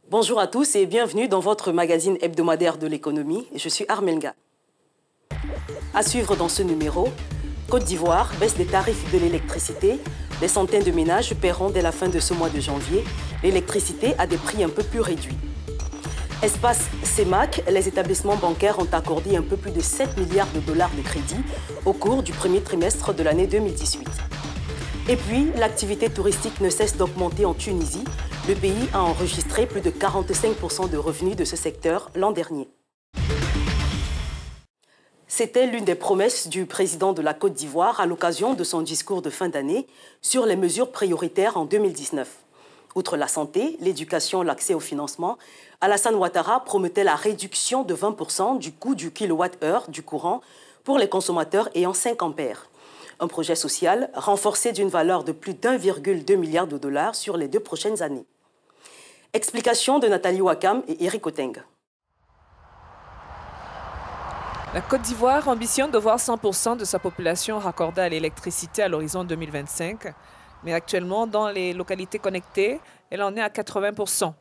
Bonjour à tous et bienvenue dans votre magazine hebdomadaire de l'économie. Je suis Armelga. À suivre dans ce numéro, Côte d'Ivoire, baisse des tarifs de l'électricité. Des centaines de ménages paieront dès la fin de ce mois de janvier l'électricité à des prix un peu plus réduits. Espace CEMAC, les établissements bancaires ont accordé un peu plus de 7 milliards de dollars de crédit au cours du premier trimestre de l'année 2018. Et puis, l'activité touristique ne cesse d'augmenter en Tunisie. Le pays a enregistré plus de 45% de revenus de ce secteur l'an dernier. C'était l'une des promesses du président de la Côte d'Ivoire à l'occasion de son discours de fin d'année sur les mesures prioritaires en 2019. Outre la santé, l'éducation, l'accès au financement, Alassane Ouattara promettait la réduction de 20% du coût du kilowattheure du courant pour les consommateurs ayant 5 ampères. Un projet social renforcé d'une valeur de plus d'1,2 milliard de dollars sur les 2 prochaines années. Explication de Nathalie Wakam et Eric Oteng. La Côte d'Ivoire ambitionne de voir 100% de sa population raccordée à l'électricité à l'horizon 2025. Mais actuellement, dans les localités connectées, elle en est à 80%.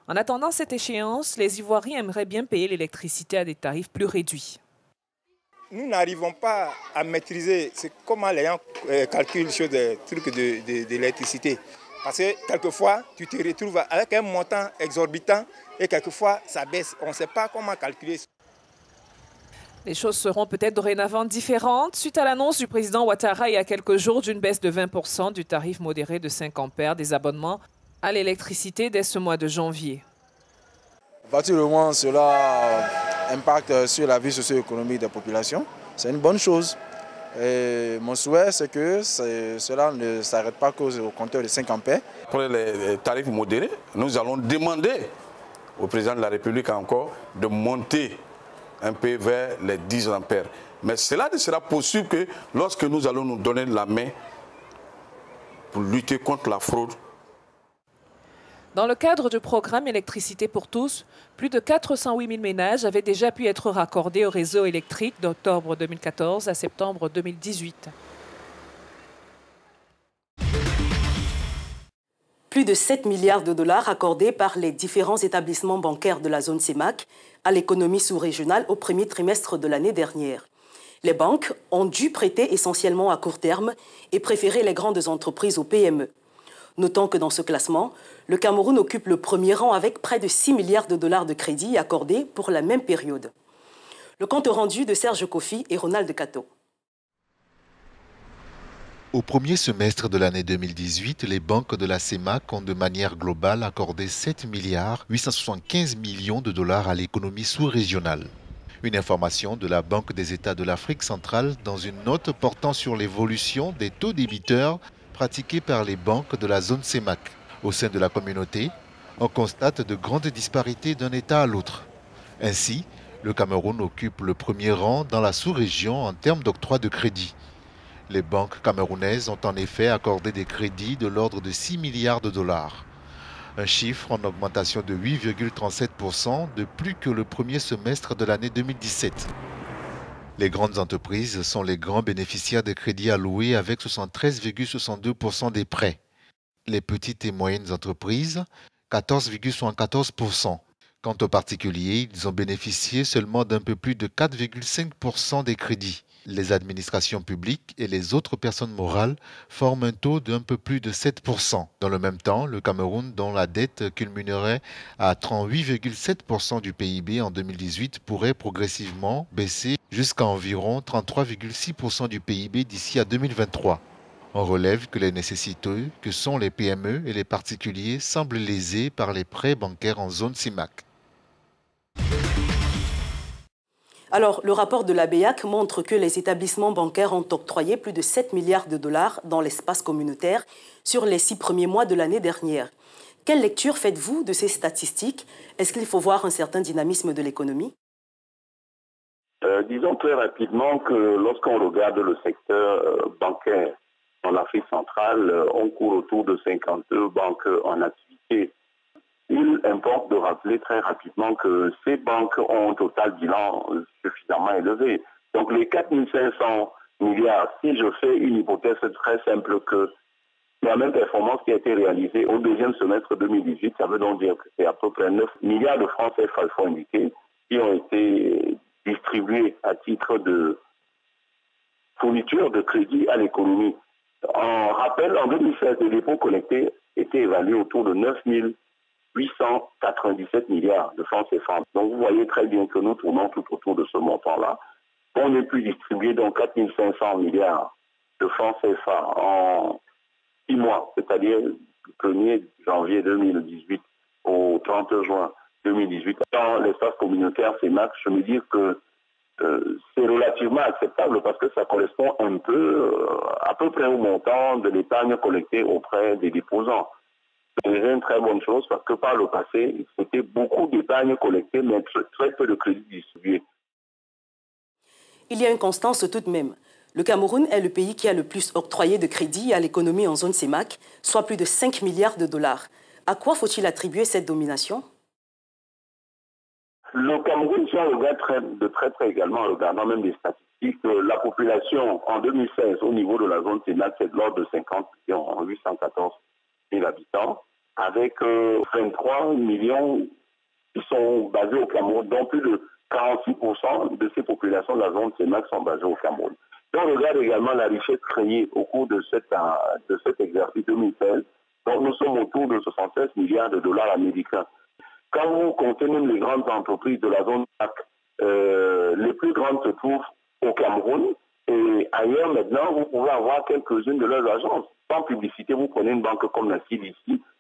En attendant cette échéance, les Ivoiriens aimeraient bien payer l'électricité à des tarifs plus réduits. Nous n'arrivons pas à maîtriser comment les gens calculent sur des trucs d'électricité. Parce que quelquefois, tu te retrouves avec un montant exorbitant et quelquefois, ça baisse. On ne sait pas comment calculer. Les choses seront peut-être dorénavant différentes suite à l'annonce du président Ouattara il y a quelques jours d'une baisse de 20% du tarif modéré de 5 ampères des abonnements à l'électricité dès ce mois de janvier. À partir du moment où cela impacte sur la vie socio-économique des populations, c'est une bonne chose. Et mon souhait, c'est que cela ne s'arrête pas au compteur de 5 ampères. Pour les tarifs modérés, nous allons demander au président de la République encore de monter un peu vers les 10 ampères. Mais cela ne sera possible que lorsque nous allons nous donner la main pour lutter contre la fraude. Dans le cadre du programme Électricité pour tous, plus de 408 000 ménages avaient déjà pu être raccordés au réseau électrique d'octobre 2014 à septembre 2018. Plus de 7 milliards de dollars accordés par les différents établissements bancaires de la zone CEMAC à l'économie sous-régionale au premier trimestre de l'année dernière. Les banques ont dû prêter essentiellement à court terme et préférer les grandes entreprises aux PME. Notons que dans ce classement, le Cameroun occupe le premier rang avec près de 6 milliards de dollars de crédits accordés pour la même période. Le compte rendu de Serge Kofi et Ronald Cato. Au premier semestre de l'année 2018, les banques de la CEMAC ont de manière globale accordé 7 milliards 875 millions de dollars à l'économie sous-régionale. Une information de la Banque des États de l'Afrique centrale dans une note portant sur l'évolution des taux débiteurs pratiqués par les banques de la zone CEMAC. Au sein de la communauté, on constate de grandes disparités d'un État à l'autre. Ainsi, le Cameroun occupe le premier rang dans la sous-région en termes d'octroi de crédit. Les banques camerounaises ont en effet accordé des crédits de l'ordre de 6 milliards de dollars. Un chiffre en augmentation de 8,37% de plus que le premier semestre de l'année 2017. Les grandes entreprises sont les grands bénéficiaires des crédits alloués avec 73,62% des prêts. Les petites et moyennes entreprises, 14,74%. Quant aux particuliers, ils ont bénéficié seulement d'un peu plus de 4,5% des crédits. Les administrations publiques et les autres personnes morales forment un taux d'un peu plus de 7%. Dans le même temps, le Cameroun, dont la dette culminerait à 38,7% du PIB en 2018, pourrait progressivement baisser jusqu'à environ 33,6% du PIB d'ici à 2023. On relève que les nécessiteux, que sont les PME et les particuliers, semblent lésés par les prêts bancaires en zone CEMAC. Alors, le rapport de la BEAC montre que les établissements bancaires ont octroyé plus de 7 milliards de dollars dans l'espace communautaire sur les 6 premiers mois de l'année dernière. Quelle lecture faites-vous de ces statistiques? Est-ce qu'il faut voir un certain dynamisme de l'économie? Disons très rapidement que lorsqu'on regarde le secteur bancaire en Afrique centrale, on court autour de 52 banques en activité. Il importe de rappeler très rapidement que ces banques ont un total bilan suffisamment élevé. Donc les 4500 milliards. Si je fais une hypothèse très simple que la même performance qui a été réalisée au deuxième semestre 2018, ça veut donc dire que c'est à peu près 9 milliards de francs CFA, il faut indiquer, qui ont été distribués à titre de fourniture de crédit à l'économie. En rappel, en 2016, les dépôts collectés étaient évalués autour de 9 897 milliards de francs CFA. Donc vous voyez très bien que nous tournons tout autour de ce montant-là. On est pu distribuer donc 4 500 milliards de francs CFA en 6 mois, c'est-à-dire du 1er janvier 2018 au 30 juin 2018. Dans l'espace communautaire CEMAC, je me dis que c'est relativement acceptable parce que ça correspond un peu, à peu près au montant de l'épargne collectée auprès des déposants. C'est une très bonne chose parce que par le passé, c'était beaucoup d'épargne collectée, mais très peu de crédits distribués. Il y a une constance tout de même. Le Cameroun est le pays qui a le plus octroyé de crédits à l'économie en zone CEMAC, soit plus de 5 milliards de dollars. À quoi faut-il attribuer cette domination? Le Cameroun, si on regarde de très près également, en regardant même des statistiques, la population en 2016 au niveau de la zone CEMAC, c'est de l'ordre de 50 millions, 814 000 habitants, avec 23 millions qui sont basés au Cameroun, dont plus de 46% de ces populations de la zone CEMAC sont basées au Cameroun. Si on regarde également la richesse créée au cours de cet exercice 2016, donc nous sommes autour de 76 milliards de dollars américains. Quand vous comptez même les grandes entreprises de la zone CEMAC, les plus grandes se trouvent au Cameroun et ailleurs maintenant, vous pouvez avoir quelques-unes de leurs agences. Sans publicité, vous prenez une banque comme la CIDIC,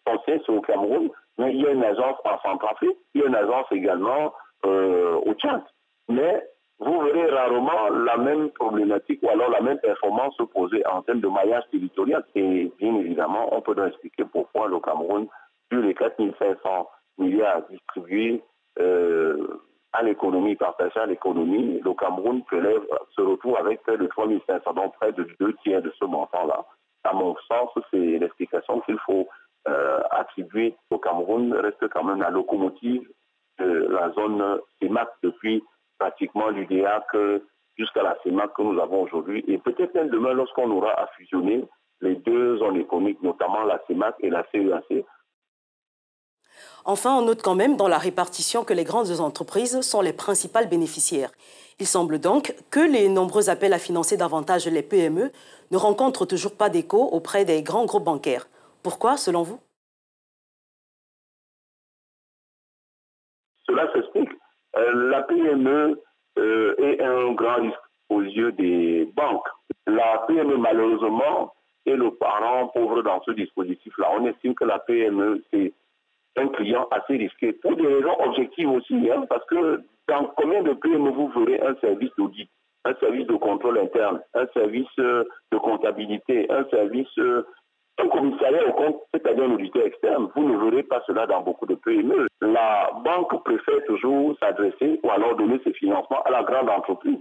son siège c'est au Cameroun, mais il y a une agence en Centrafrique, il y a une agence également au Tchad. Mais vous verrez rarement la même problématique ou alors la même performance se poser en termes de maillage territorial. Et bien évidemment, on peut donc expliquer pourquoi le Cameroun, sur les 4 500 milliards distribués à l'économie, partagés à l'économie, le Cameroun se retrouve avec près de 3 500, donc près de 2/3 de ce montant-là. À mon sens, c'est l'explication qu'il faut attribuer. Le Cameroun reste quand même la locomotive de la zone CEMAC depuis pratiquement l'UDA jusqu'à la CEMAC que nous avons aujourd'hui. Et peut-être même demain, lorsqu'on aura à fusionner les deux zones économiques, notamment la CEMAC et la CEAC. Enfin, on note quand même dans la répartition que les grandes entreprises sont les principales bénéficiaires. Il semble donc que les nombreux appels à financer davantage les PME ne rencontrent toujours pas d'écho auprès des grands groupes bancaires. Pourquoi, selon vous? Cela s'explique. La PME est un grand risque aux yeux des banques. La PME, malheureusement, est le parent pauvre dans ce dispositif-là. On estime que la PME, c'est un client assez risqué, pour des raisons objectives aussi, hein, parce que dans combien de PME vous verrez un service d'audit, un service de contrôle interne, un service de comptabilité, un service, un commissariat au compte, c'est-à-dire un auditeur externe. Vous ne verrez pas cela dans beaucoup de PME. La banque préfère toujours s'adresser ou alors donner ses financements à la grande entreprise.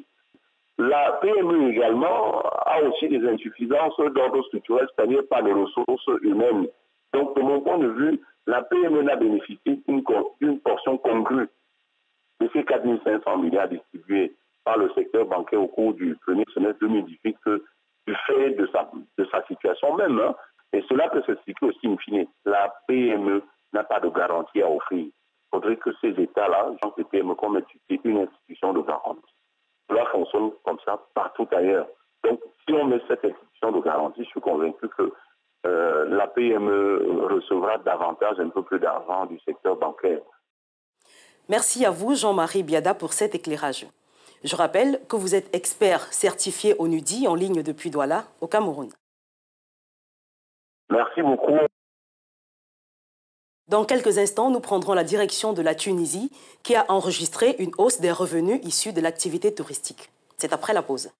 La PME également a aussi des insuffisances d'ordre structurel, c'est-à-dire pas de ressources humaines. Donc, de mon point de vue, la PME n'a bénéficié d'une portion congrue de ces 4 500 milliards distribués par le secteur bancaire au cours du premier semestre 2018 que du fait de sa situation même. Hein. Et cela peut s'expliquer aussi in fine. La PME n'a pas de garantie à offrir. Il faudrait que ces États-là, genre les PME, comme une institution de garantie. Cela fonctionne comme ça partout ailleurs. Donc, si on met cette institution de garantie, je suis convaincu que la PME recevra davantage, un peu plus d'argent du secteur bancaire. Merci à vous, Jean-Marie Biada, pour cet éclairage. Je rappelle que vous êtes expert certifié au NUDI en ligne depuis Douala, au Cameroun. Merci beaucoup. Dans quelques instants, nous prendrons la direction de la Tunisie, qui a enregistré une hausse des revenus issus de l'activité touristique. C'est après la pause.